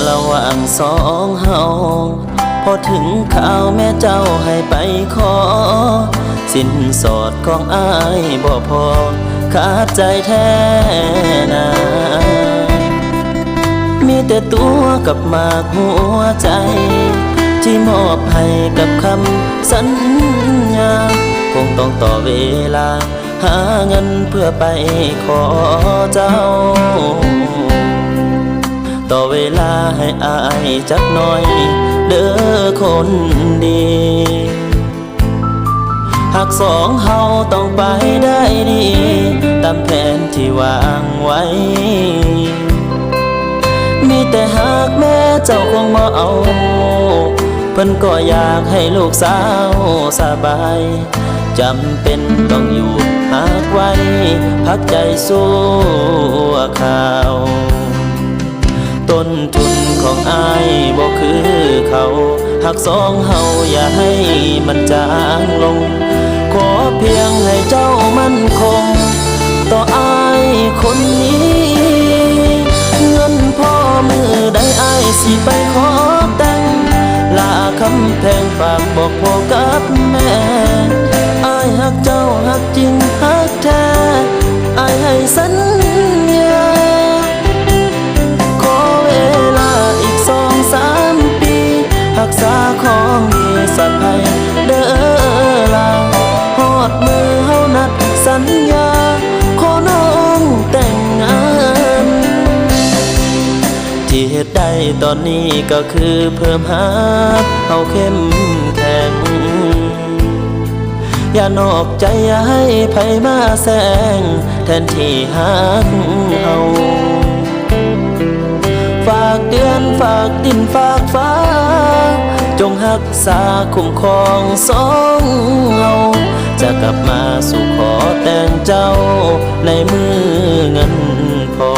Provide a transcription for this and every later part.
ระหว่างสองเฮาพอถึงข่าวแม่เจ้าให้ไปขอสินสอดของอ้ายบ่พอขาดใจแท้นามีแต่ตัวกับหมากหัวใจที่มอบให้กับคำสัญญาคงต้องต่อเวลาหาเงินเพื่อไปขอเจ้าต่อเวลาให้อายจักหน่อยเด้อคนดีหากสองเฮาต้องไปได้ดีตามแผนที่วางไว้มีแต่หากแม่เจ้าคงมาเอาเพิ่นก็อยากให้ลูกสาวสบายจำเป็นต้องอยู่หากไว้พักใจสู้ข่าวต้นทุนของอายบ่คือเขาหากสองเฮาอย่าให้มันจางลงขอเพียงให้เจ้ามั่นคงต่ออายคนนี้เงินพ่อมือได้อายสิไปขอแต่งลาคำแพงฝากบอกพ่อกับแม่อายหักเจ้าหักจริงหักแท้อายให้สัญญาขอเวลาอีก2-3 ปีรักษาของดีสักให้เด้อลาฮอดมือเฮานัดสัญญาขอน้องแต่งงานที่เหตุใดตอนนี้ก็คือเพิ่มหักเฮาเข้มแข็งอย่านอกใจอย่าให้ไผมาแซงแทนที่หักเฮาฝากเดือนฝากดินฝากฟ้าจงรักษาคุ้มครองสองเฮาจะกลับมาสู่ขอแต่งเจ้าในมือเงินพอ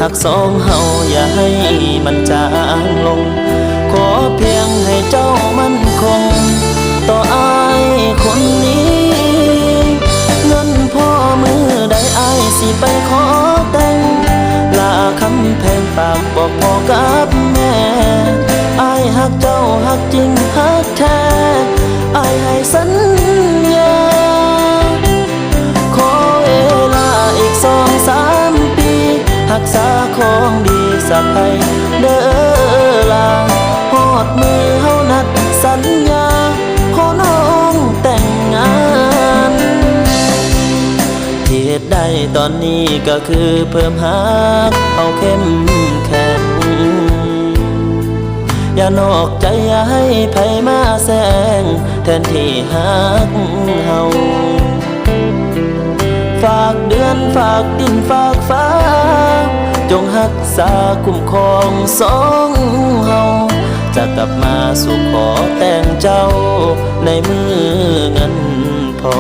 หากสองเฮาอย่าให้มันจางลงขอเพียงให้เจ้ามั่นคงต่ออายคนนี้เงินพ่อมือได้อายสิไปขอแต่งลาคำแพงฝากบอกพ่อกับแม่อายหักเจ้าหักจริงหักแท้อายให้สัญญาขอเวลาอีก2-3 ปีรักษาของดีสักให้เด้อลาฮอดมือเฮานัดสัญญาขอน้องแต่งงานเหตุใดตอนนี้ก็คือเพิ่มหักเฮาเข้มแข็งอย่านอกใจอย่าให้ไผมาแซงแทนที่หักเฮาฝากเดือนฝากดินฝากฟ้าจงรักษาคุ้มครองสองเฮาจะกลับมาสู่ขอแต่งเจ้าในมือเงินพอ